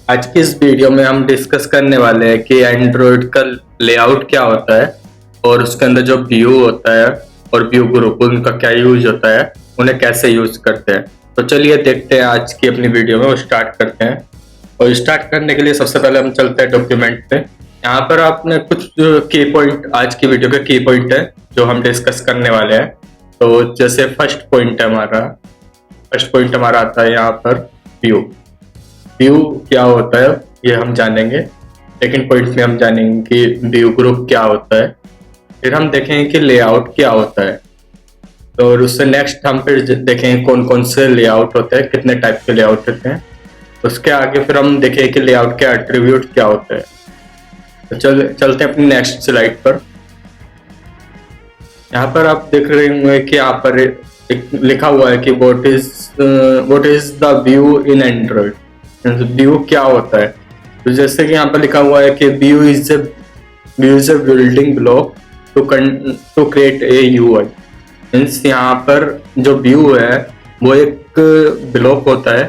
आज की इस वीडियो में हम डिस्कस करने वाले हैं कि एंड्रॉयड का लेआउट क्या होता है और उसके अंदर जो व्यू होता है और व्यू ग्रुप उनका क्या यूज होता है, उन्हें कैसे यूज करते हैं। तो चलिए देखते हैं आज की अपनी वीडियो में, वो स्टार्ट करते हैं। और स्टार्ट करने के लिए सबसे पहले हम चलते हैं डॉक्यूमेंट पे। यहाँ पर आपने कुछ की पॉइंट, आज की वीडियो के की पॉइंट है जो हम डिस्कस करने वाले हैं। तो जैसे फर्स्ट पॉइंट हमारा आता है यहाँ पर व्यू। व्यू क्या होता है ये हम जानेंगे। सेकंड पॉइंट में हम जानेंगे कि व्यू ग्रुप क्या होता है। फिर हम देखेंगे कि लेआउट क्या होता है। तो उससे नेक्स्ट हम फिर देखेंगे कौन कौन से लेआउट होते हैं, कितने टाइप के लेआउट होते हैं। उसके आगे फिर हम देखेंगे कि लेआउट के एट्रीब्यूट क्या होते हैं। तो चलते हैं अपनी नेक्स्ट स्लाइड पर। यहाँ पर आप देख रहे होंगे कि यहाँ पर एक लिखा हुआ है कि what is the view in Android. View क्या होता है। तो जैसे कि यहाँ पर लिखा हुआ है कि view is a building block to create a UI. Means यहाँ पर जो व्यू है वो एक ब्लॉक होता है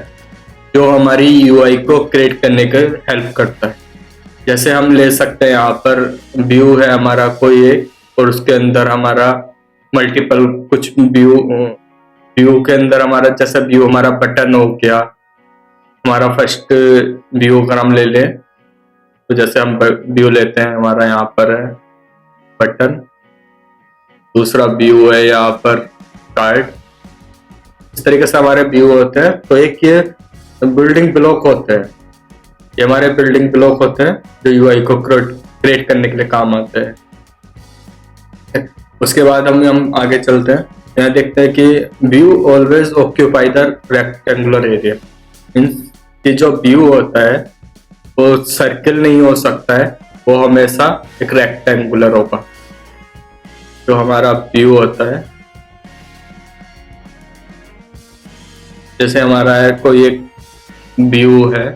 जो हमारी यूआई को क्रिएट करने के हेल्प करता है। जैसे हम ले सकते हैं, यहाँ पर व्यू है हमारा कोई एक, और उसके अंदर हमारा मल्टीपल कुछ व्यू के अंदर हमारा, जैसे व्यू हमारा बटन हो गया। हमारा फर्स्ट व्यू अगर हम ले लें तो जैसे हम व्यू लेते हैं, हमारा यहाँ पर है बटन। दूसरा व्यू है यहाँ पर कार्ड। इस तरीके से हमारे व्यू होते हैं। तो एक ये बिल्डिंग ब्लॉक होते हैं, ये हमारे बिल्डिंग ब्लॉक होते हैं जो यूआई को क्रिएट करने के लिए काम आते हैं। उसके बाद हम आगे चलते हैं। यहाँ देखते हैं कि view always occupy the rectangular area. Means कि जो व्यू होता है वो सर्किल नहीं हो सकता है, वो हमेशा एक रेक्टेंगुलर होगा जो हमारा व्यू होता है। जैसे हमारा है कोई एक व्यू है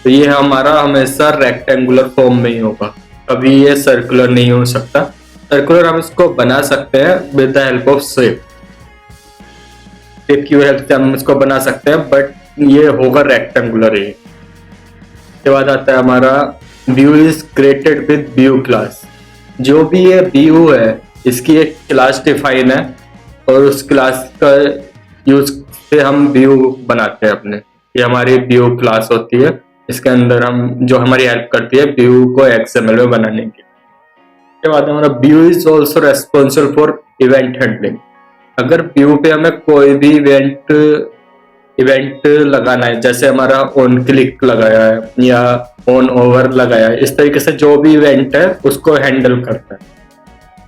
तो ये हमारा हमेशा रेक्टेंगुलर फॉर्म में ही होगा, कभी ये सर्कुलर नहीं हो सकता। सर्कुलर हम इसको बना सकते हैं with the help of shape की हेल्प से हम इसको बना सकते हैं, बट ये होगा रेक्टेंगुलर ही। उसके बाद आता है हमारा view is created with view class. जो भी ये व्यू है इसकी एक क्लास डिफाइन है और उस क्लास का यूज से हम व्यू बनाते हैं अपने। ये हमारी व्यू क्लास होती है, इसके अंदर हम जो हमारी हेल्प करती है व्यू को एक्सएमएल में बनाने की। उसके बाद हमारा view is also responsible for event handling. अगर व्यू पे हमें कोई भी इवेंट लगाना है, जैसे हमारा ऑन क्लिक लगाया है या ऑन ओवर लगाया है, इस तरीके से जो भी इवेंट है उसको हैंडल करता है।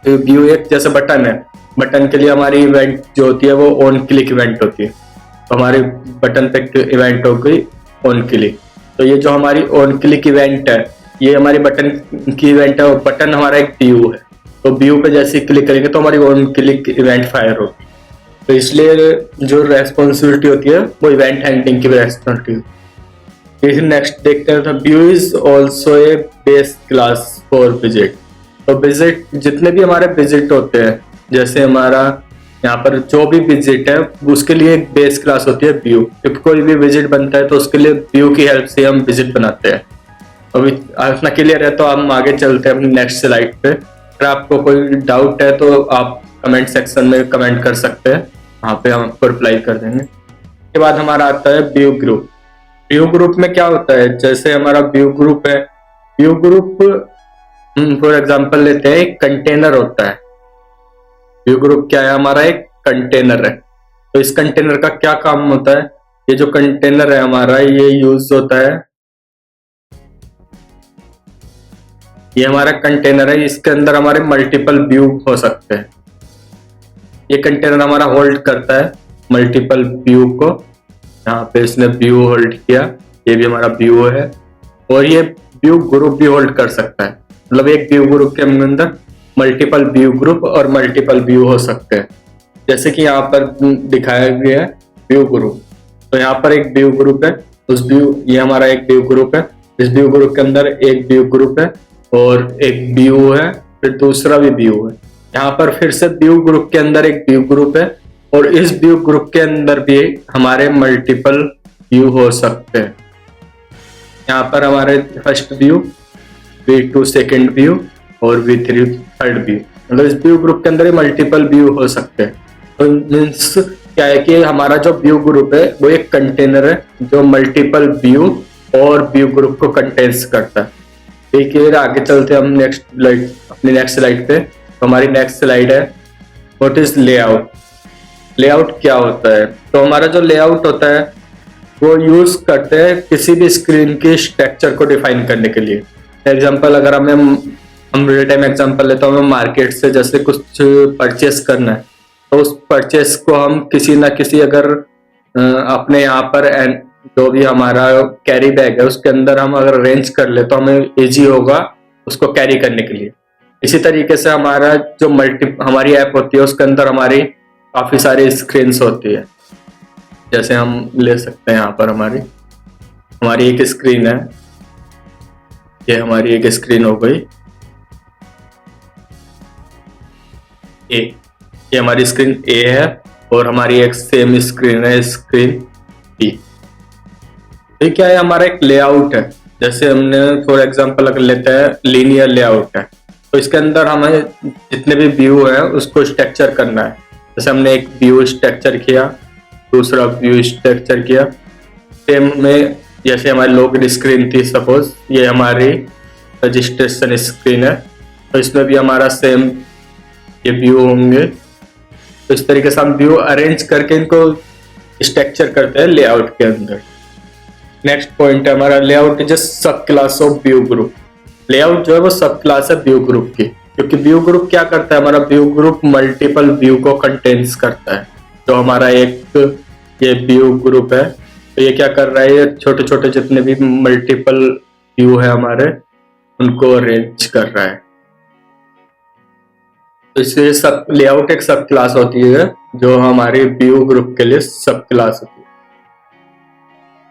तो व्यू एक जैसे बटन है, बटन के लिए हमारी इवेंट जो होती है वो ऑन क्लिक इवेंट होती है। तो हमारी बटन पे इवेंट हो गई ऑन क्लिक। तो ये जो हमारी ऑन क्लिक इवेंट है ये हमारी बटन की इवेंट है, और बटन हमारा एक व्यू है। तो व्यू पे जैसे क्लिक करेंगे तो हमारी ऑन क्लिक इवेंट फायर होगी। तो इसलिए जो रेस्पॉन्सिबिलिटी होती है वो इवेंट हैंडलिंग की रेस्पॉन्सिबिलिटी। फिर नेक्स्ट देखते हैं, view is also a base class for visit. तो विजिट, जितने भी हमारे विजिट होते हैं, जैसे हमारा यहाँ पर जो भी विजिट है उसके लिए एक बेस क्लास होती है व्यू। क्योंकि कोई भी विजिट बनता है तो उसके लिए व्यू की हेल्प से हम विजिट बनाते हैं। अभी इतना क्लियर है तो हम आगे चलते हैं अपनी नेक्स्ट स्लाइड पे। अगर आपको कोई डाउट है तो आप कमेंट सेक्शन में कमेंट कर सकते हैं, वहाँ पे हम आपको रिप्लाई कर देंगे। उसके बाद हमारा आता है व्यू ग्रुप। व्यू ग्रुप में क्या होता है, जैसे हमारा व्यू ग्रुप है, व्यू ग्रुप फॉर एग्जांपल लेते हैं, एक कंटेनर होता है। व्यू ग्रुप क्या है, हमारा एक कंटेनर है। तो इस कंटेनर का क्या काम होता है, ये जो कंटेनर है हमारा ये यूज होता है, ये हमारा कंटेनर है, इसके अंदर हमारे मल्टीपल व्यू हो सकते हैं। ये कंटेनर हमारा होल्ड करता है मल्टीपल व्यू को। यहाँ पे इसने व्यू होल्ड किया, ये भी हमारा व्यू है। और ये व्यू ग्रुप भी होल्ड कर सकता है, मतलब एक व्यू ग्रुप के अंदर मल्टीपल व्यू ग्रुप और मल्टीपल व्यू हो सकते हैं। जैसे कि यहाँ पर दिखाया गया है व्यू ग्रुप। तो यहाँ पर एक व्यू ग्रुप है, ये हमारा एक व्यू ग्रुप है। इस व्यू ग्रुप के अंदर एक व्यू ग्रुप है और एक व्यू है, फिर दूसरा भी व्यू है। यहाँ पर फिर से व्यू ग्रुप के अंदर एक व्यू ग्रुप है और इस व्यू ग्रुप के अंदर भी हमारे मल्टीपल व्यू हो सकते हैं। यहाँ पर हमारे first view, V2 second view और V3 थर्ड व्यू। मतलब इस व्यू ग्रुप के अंदर ही मल्टीपल व्यू हो सकते हैं। तो मीन्स क्या है कि हमारा जो व्यू ग्रुप है वो एक कंटेनर है जो मल्टीपल व्यू और व्यू ग्रुप को कंटेन्स करता है। ठीक है, आगे चलते हैं हम नेक्स्ट स्लाइड, अपनी नेक्स्ट स्लाइड पे। तो हमारी नेक्स्ट स्लाइड है व्हाट इज लेआउट। लेआउट क्या होता है? तो हमारा जो लेआउट होता है वो यूज करते हैं किसी भी स्क्रीन की स्ट्रक्चर को डिफाइन करने के लिए। एग्जांपल अगर हम रियल टाइम एग्जांपल लेते हैं, हमें मार्केट से जैसे कुछ परचेस करना है, तो उस परचेस को हम किसी ना किसी अगर अपने यहाँ पर जो भी हमारा कैरी बैग है उसके अंदर हम अगर अरेंज कर ले तो हमें इजी होगा उसको कैरी करने के लिए। इसी तरीके से हमारा जो हमारी ऐप होती है उसके अंदर हमारी काफी सारी स्क्रीन्स होती है। जैसे हम ले सकते हैं यहाँ पर हमारी एक स्क्रीन है, ये हमारी एक स्क्रीन हो गई ए, ये हमारी स्क्रीन ए है और हमारी एक सेम स्क्रीन है स्क्रीन बी। ये क्या है? हमारा एक लेआउट है। जैसे हमने फॉर एग्जांपल अगर लेते हैं लीनियर लेआउट है, तो इसके अंदर हमें जितने भी व्यू है उसको स्ट्रक्चर करना है। जैसे हमने एक व्यू स्ट्रक्चर किया, दूसरा व्यू स्ट्रक्चर किया, सेम में जैसे हमारी लॉगिन स्क्रीन थी, सपोज ये हमारी रजिस्ट्रेशन स्क्रीन है, तो इसमें भी हमारा सेम ये व्यू होंगे। तो इस तरीके से हम व्यू अरेंज करके इनको स्ट्रक्चर करते हैं लेआउट के अंदर। नेक्स्ट पॉइंट है हमारा लेआउट इज सब class of view group. Layout जो है वो सब क्लास है व्यू ग्रुप की, क्योंकि व्यू ग्रुप क्या करता है? हमारा व्यू ग्रुप मल्टीपल व्यू को कंटेन्स करता है। तो हमारा एक ये व्यू ग्रुप है, तो ये क्या कर रहा है? ये छोटे छोटे जितने भी मल्टीपल व्यू है हमारे उनको अरेंज कर रहा है। तो इसलिए सब लेआउट एक सब क्लास होती है जो हमारे व्यू ग्रुप के लिए सब क्लास होती है।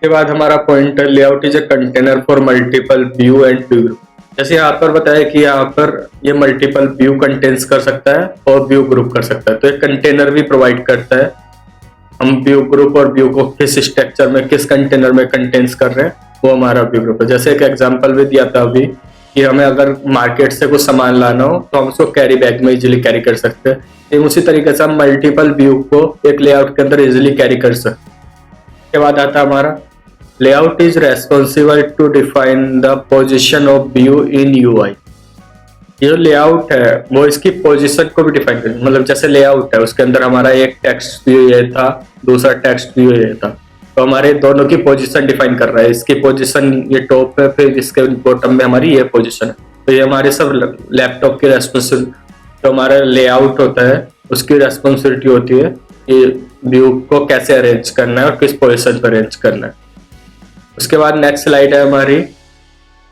के बाद हमारा पॉइंट है layout is a container for multiple view and view group. जैसे यहाँ पर बताया कि यहाँ पर ये मल्टीपल व्यू कंटेन्स कर सकता है और व्यू ग्रुप कर सकता है, तो एक कंटेनर भी प्रोवाइड करता है। हम व्यू ग्रुप और व्यू को किस स्ट्रक्चर में किस कंटेनर में कंटेन्स कर रहे हैं वो हमारा व्यू ग्रुप है। जैसे एक एग्जाम्पल भी दिया था अभी कि हमें अगर मार्केट से कुछ सामान लाना हो तो हम उसको कैरी बैग में इजिली कैरी कर सकते हैं। उसी तरीके से हम मल्टीपल व्यू को एक लेआउट के अंदर इजिली कैरी कर सकते हैं। उसके बाद आता है हमारा layout is responsible to define the position of view in UI. ये जो लेआउट है वो इसकी पोजीशन को भी डिफाइन कर, मतलब जैसे लेआउट है उसके अंदर हमारा एक टेक्स्ट व्यू ये था, दूसरा टेक्स्ट व्यू ये था, तो हमारे दोनों की पोजीशन डिफाइन कर रहा है। इसकी पोजीशन ये टॉप पे, फिर इसके बॉटम में हमारी ये पोजीशन है। तो ये हमारे सब लैपटॉप की रेस्पॉन्सिबिलिटी, जो हमारा लेआउट होता है उसकी रेस्पॉन्सिबिलिटी होती है कि व्यू को कैसे अरेंज करना है और किस पोजीशन पर अरेंज करना है। उसके बाद नेक्स्ट स्लाइड है हमारी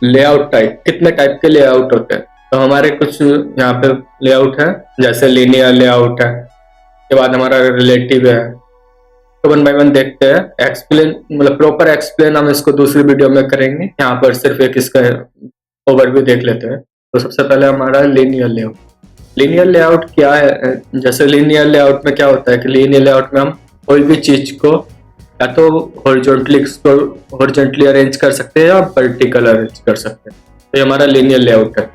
लेआउट टाइप। कितने टाइप के लेआउट होते हैं? तो हमारे कुछ यहाँ पे लेआउट है, जैसे लीनियर लेआउट है, उसके बाद हमारा रिलेटिव है। तो वन बाय वन देखते हैं। एक्सप्लेन मतलब प्रॉपर एक्सप्लेन हम इसको दूसरी वीडियो में करेंगे, यहाँ पर सिर्फ एक इसका ओवरव्यू देख लेते हैं। तो सबसे पहले हमारा लीनियर लेआउट। लीनियर लेआउट क्या है? जैसे लीनियर लेआउट में क्या होता है कि लीनियर लेआउट में हम कोई भी चीज को या तो हॉरिजॉन्टली अरेंज कर सकते हैं या वर्टिकल अरेंज कर सकते हैं। तो ये हमारा लीनियर लेआउट है।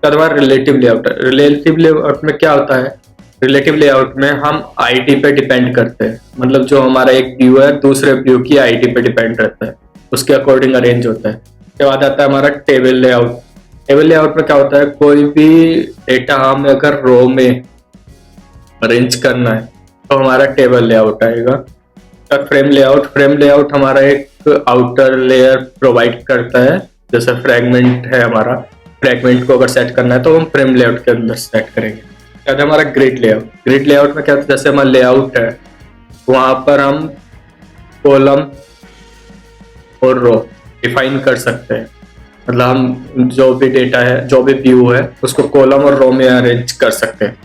उसके रिलेटिव लेआउट है। रिलेटिव लेआउट में क्या होता है? रिलेटिव लेआउट में हम आईडी पे डिपेंड करते हैं, मतलब जो हमारा एक व्यू है दूसरे व्यू की आईडी पे डिपेंड रहता है, उसके अकॉर्डिंग अरेंज होता है। उसके बाद आता है हमारा टेबल लेआउट। टेबल लेआउट में क्या होता है? कोई भी डेटा हमें अगर रो में अरेंज करना है तो हमारा टेबल लेआउट आएगा। फ्रेम लेआउट हमारा एक आउटर लेयर प्रोवाइड करता है। जैसे फ्रैगमेंट है हमारा, फ्रैगमेंट को अगर सेट करना है तो हम फ्रेम लेआउट के अंदर सेट करेंगे। क्या है हमारा ग्रिड लेआउट में क्या होता है? जैसे हमारा लेआउट है वहां पर हम कॉलम और रो डिफाइन कर सकते हैं, मतलब हम जो भी डेटा है, जो भी व्यू है उसको कॉलम और रो में अरेंज कर सकते हैं।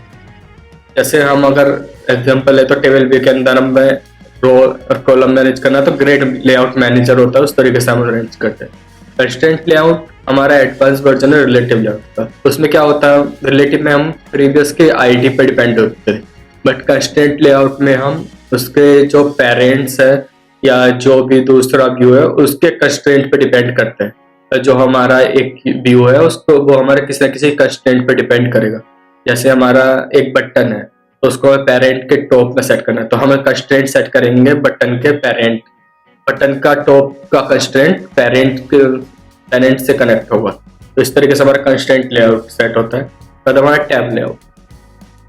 जैसे हम अगर एग्जांपल है तो टेबल व्यू के अंदर हमें रो और कॉलम में अरेंज करना है तो ग्रिड लेआउट मैनेजर होता है, उस तरीके से हम अरेंज करते हैं। कंस्ट्रेंट लेआउट हमारा एडवांस वर्जन है रिलेटिव लेआउट का। उसमें क्या होता है? रिलेटिव में हम प्रीवियस के आईडी पे डिपेंड होते हैं, बट कंस्ट्रेंट लेआउट में हम उसके जो पेरेंट्स है या जो भी दूसरा व्यू है उसके कंस्ट्रेंट पे डिपेंड करते हैं। जो हमारा एक व्यू है उसको वो हमारे किसी न किसी कंस्ट्रेंट पे डिपेंड करेगा। जैसे हमारा एक बटन है तो उसको पेरेंट के टॉप में सेट करना है, तो हम कंस्ट्रेंट सेट करेंगे बटन के पेरेंट, बटन का टॉप का कंस्ट्रेंट पेरेंट से कनेक्ट होगा। तो इस तरीके से हमारा कंस्ट्रेंट लेआउट सेट होता है। बाद हमारा टैब लेआउट,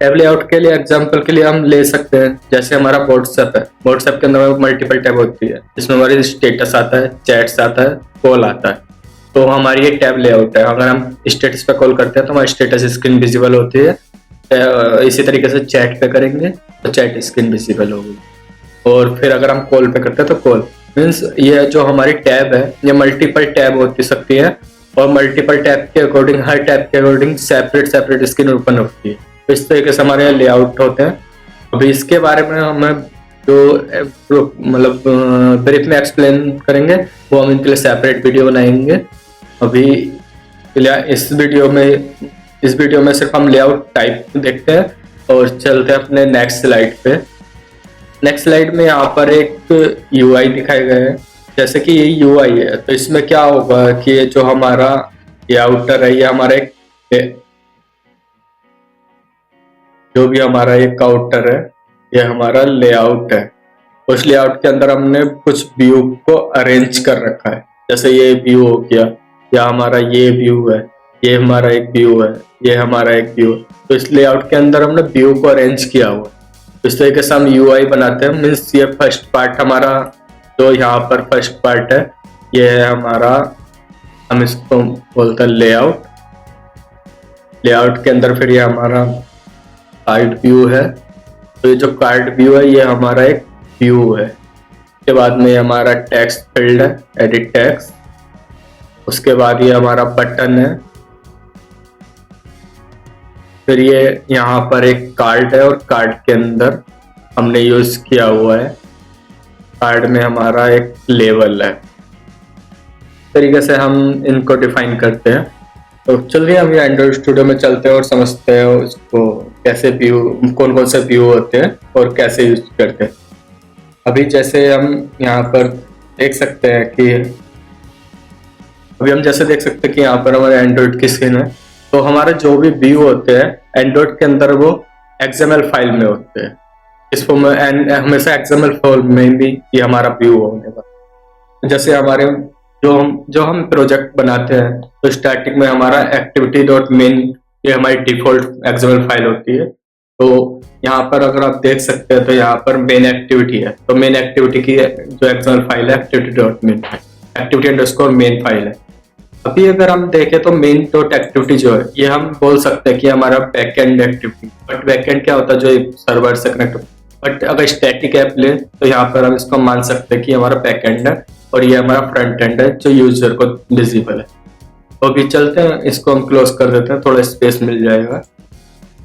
टैब लेआउट के लिए एग्जांपल के लिए हम ले सकते हैं जैसे हमारा व्हाट्सएप है, व्हाट्सएप के अंदर मल्टीपल टैब होती है, इसमें हमारी स्टेटस आता है, चैट्स आता है, कॉल आता है। तो हमारी ये टैब लेआउट है, अगर हम स्टेटस पे कॉल करते हैं तो हमारी स्टेटस स्क्रीन विजिबल होती है, इसी तरीके से चैट पे करेंगे तो चैट स्क्रीन विजिबल होगी, और फिर अगर हम कॉल पे करते हैं तो कॉल। मीन्स ये जो हमारी टैब है ये मल्टीपल टैब होती सकती है, और मल्टीपल टैब के अकॉर्डिंग हर टैब के अकॉर्डिंग सेपरेट स्क्रीन ओपन होती है। तो इस तरीके से हमारे लेआउट होते हैं। अभी इसके बारे में हमें जो मतलब ब्रीफ में एक्सप्लेन करेंगे वो हम इनके लिए सेपरेट वीडियो बनाएंगे। अभी इस वीडियो में सिर्फ हम लेआउट टाइप देखते हैं और चलते हैं अपने नेक्स्ट स्लाइड पे। नेक्स्ट स्लाइड में यहाँ पर एक यूआई दिखाए गए हैं, जैसे कि ये यूआई है तो इसमें क्या होगा कि ये जो हमारा लेआउटर है ये हमारा एक जो भी हमारा एक काउंटर है ये हमारा लेआउट है। उस लेआउट के अंदर हमने कुछ व्यू को अरेंज कर रखा है, जैसे ये व्यू हो गया या हमारा ये व्यू है, ये हमारा एक व्यू है, ये हमारा एक व्यू है। तो इस लेआउट के अंदर हमने व्यू को अरेंज किया हुआ। इस तरीके से हम यूआई बनाते हैं। मीन्स ये फर्स्ट पार्ट हमारा जो यहाँ पर फर्स्ट पार्ट है ये है हमारा, हम इसको बोलते हैं लेआउट। लेआउट के अंदर फिर ये हमारा कार्ड व्यू है, तो ये जो कार्ड व्यू है ये हमारा एक व्यू है। उसके बाद में हमारा टेक्स्ट फील्ड है, एडिट टेक्स्ट। उसके बाद ये हमारा बटन है, फिर ये यहाँ पर एक कार्ड है और कार्ड के अंदर हमने यूज किया हुआ है, कार्ड में हमारा एक लेवल है। इस तरीके से हम इनको डिफाइन करते हैं। तो चलिए हम ये एंड्रॉइड स्टूडियो में चलते हैं और समझते हैं उसको कैसे व्यू, कौन कौन से व्यू होते हैं और कैसे यूज करते हैं। अभी जैसे हम यहाँ पर देख सकते हैं कि कि यहाँ पर हमारे एंड्रॉइड की स्क्रीन है, तो हमारे जो भी व्यू होते हैं एंड्रॉइड के अंदर वो XML फाइल में होते हैं। इस फॉर्म में हमेशा XML फाइल में भी ये हमारा व्यू होने वाला। जैसे हमारे जो हम प्रोजेक्ट बनाते हैं तो स्टार्टिंग में हमारा activity.main ये हमारी डिफॉल्ट XML फाइल होती है। तो यहाँ पर अगर आप देख सकते हैं तो यहाँ पर मेन एक्टिविटी है, तो मेन एक्टिविटी की जो XML फाइल है activity.main activity_main फाइल है। अभी अगर हम देखें तो main.activity जो है ये हम बोल सकते हैं कि हमारा बैकएंड एक्टिविटी, बट बैकएंड क्या होता है जो सर्वर से कनेक्ट होता है। बट अगर स्टैटिक ऐप ले तो यहाँ पर हम इसको मान सकते हैं कि हमारा बैकएंड है और ये हमारा फ्रंट एंड है जो यूजर को विजिबल है। तो अभी चलते हैं, इसको हम क्लोज कर देते हैं, थोड़ा स्पेस मिल जाएगा।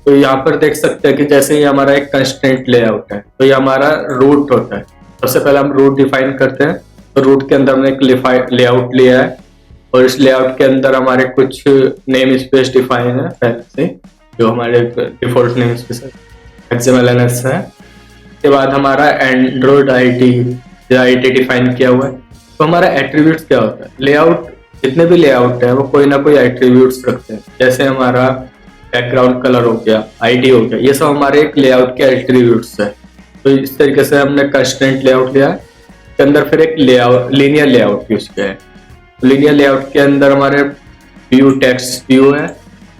तो यहाँ पर देख सकते हैं कि जैसे ये हमारा एक कंस्ट्रेंट लेआउट है तो ये हमारा रूट होता है। सबसे पहले हम रूट डिफाइन करते हैं, तो रूट के अंदर हमने एक लेआउट लिया है और इस लेआउट के अंदर हमारे कुछ नेम स्पेस डिफाइन है पहले से, जो हमारे डिफॉल्ट नेम स्पेस XMLNS है। उसके बाद हमारा एंड्रॉइड आईडी डिफाइन किया हुआ है। तो हमारा एट्रीब्यूट्स क्या होता है, लेआउट जितने भी लेआउट है वो कोई ना कोई एट्रीब्यूट्स रखते हैं। जैसे हमारा बैकग्राउंड कलर हो गया, आईडी हो गया, ये सब हमारे एक लेआउट के एट्रीब्यूट्स है। तो इस तरीके से हमने कंस्ट्रेंट लेआउट लिया है, के अंदर फिर एक लेआउट लीनियर लेआउट यूज किया है। लीनियर लेआउट के अंदर हमारे व्यू टेक्स्ट व्यू है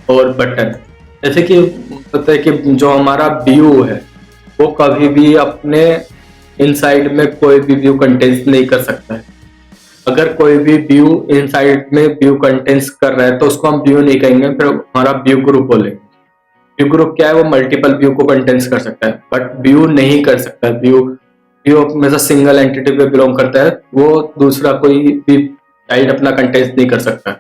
और बटन। जैसे कि पता है कि जो हमारा व्यू है वो कभी भी अपने इनसाइड में कोई भी व्यू कंटेंट्स नहीं कर सकता है। अगर कोई भी व्यू इनसाइड में व्यू कंटेंट्स कर रहा है तो उसको हम व्यू नहीं कहेंगे, फिर हमारा व्यू ग्रुप बोलेंगे। व्यू ग्रुप क्या है, वो मल्टीपल व्यू को कंटेंट्स कर सकता है बट व्यू नहीं कर सकता। व्यू में से सिंगल एंटिटी पे बिलोंग करता है, वो दूसरा कोई भी चाइल्ड अपना कंटेंट्स नहीं कर सकता।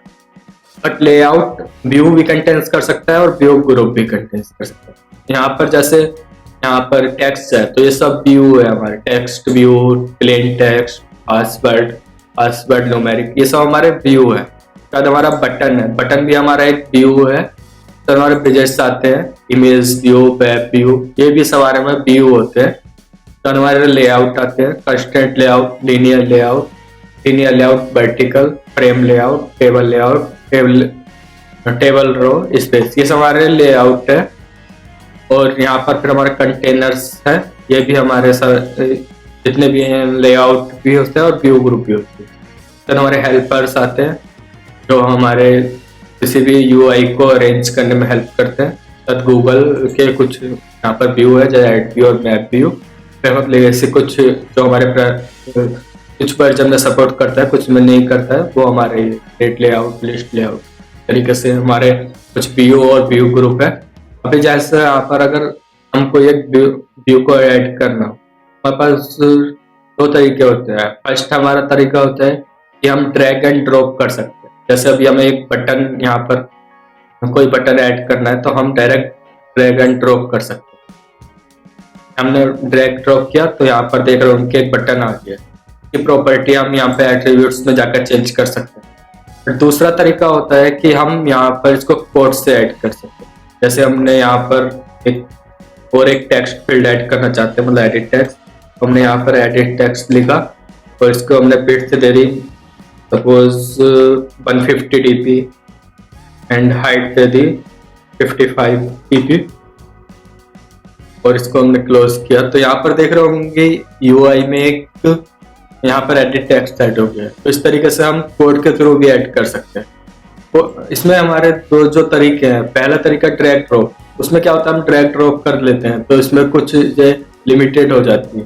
बट लेआउट व्यू भी कंटेंट्स कर सकता है और व्यू ग्रुप भी कंटेंट्स कर सकता है। यहाँ पर जैसे यहाँ पर टेक्स्ट है तो ये सब व्यू है हमारे, text view, plain text, password numeric, ये सब हमारे व्यू है। बाद हमारा बटन है, बटन भी हमारा एक व्यू है। तो हमारे विजेट्स आते हैं, इमेज व्यू, वेब व्यू, ये भी सब हमारे व्यू होते हैं। तो हमारे लेआउट आते हैं, constraint layout, linear layout, linear layout, vertical, frame layout, table layout, table row, space, ये सब हमारे लेआउट है। और यहाँ पर फिर हमारे कंटेनर्स है, ये भी हमारे जितने भी हैं लेआउट भी होते हैं और व्यू ग्रुप भी होते हैं। फिर हमारे हेल्पर्स आते हैं जो हमारे किसी भी यूआई को अरेंज करने में हेल्प करते हैं। तब गूगल के कुछ यहाँ पर व्यू है, जैसे एड व्यू और मैप व्यू। फिर मतलब ऐसे कुछ जो हमारे कुछ वर्जन में सपोर्ट करता है, कुछ में नहीं करता है, वो हमारे डेट लेआउट, लिस्ट लेआउट तरीके से हमारे कुछ व्यू और व्यू ग्रुप है। अभी जैसे यहाँ पर अगर हमको एक व्यू को ऐड करना हो, हमारे पास दो तरीके होते हैं। फर्स्ट हमारा तरीका होता है कि हम ड्रैग एंड ड्रॉप कर सकते हैं। जैसे अभी हमें एक बटन, यहाँ पर कोई बटन ऐड करना है तो हम डायरेक्ट ड्रैग एंड ड्रॉप कर सकते हैं। हमने ड्रैग ड्रॉप किया तो यहाँ पर देख रहे हो उनके एक बटन आ गया। ये प्रॉपर्टी हम यहाँ पे एट्रीब्यूट्स में जाकर चेंज कर सकते हैं। दूसरा तरीका होता है कि हम यहाँ पर इसको कोड से ऐड कर सकते हैं। जैसे हमने यहाँ पर एक टेक्स्ट फील्ड ऐड करना चाहते हैं, मतलब एडिट टेक्स्ट, तो हमने यहाँ पर एडिट टेक्स्ट लिखा और इसको हमने width they the suppose 150 dp and height they the 55 dp और इसको हमने क्लोज किया। तो यहाँ पर देख रहे होंगे यूआई में एक यहाँ पर एडिट टेक्स्ट ऐड हो गया। तो इस तरीके से हम कोड के थ्रू भी ऐड कर सकते हैं। तो इसमें हमारे दो जो तरीके हैं, पहला तरीका ड्रैग ड्रॉप, उसमें क्या होता है हम ड्रैग ड्रॉप कर लेते हैं तो इसमें कुछ लिमिटेड हो जाती है।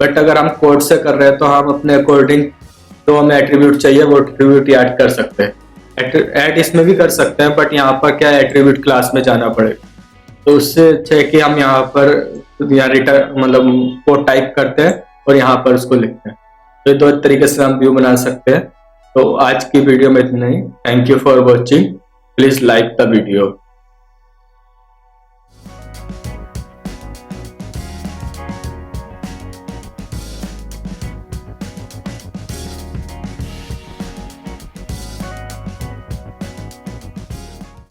बट अगर हम कोड से कर रहे हैं तो हम अपने अकॉर्डिंग जो हमें एट्रीब्यूट चाहिए वो एट्रीब्यूट ऐड कर सकते हैं। ऐड इसमें भी कर सकते हैं बट यहाँ पर क्या एट्रीब्यूट क्लास में जाना पड़ेगा। तो उससे अच्छा है कि हम यहाँ पर रिटर्न मतलब कोड टाइप करते हैं और यहाँ पर उसको लिखते हैं। तो दो तरीके से हम व्यू बना सकते हैं। तो आज की वीडियो में इतना ही। Thank you for watching. Please like the video.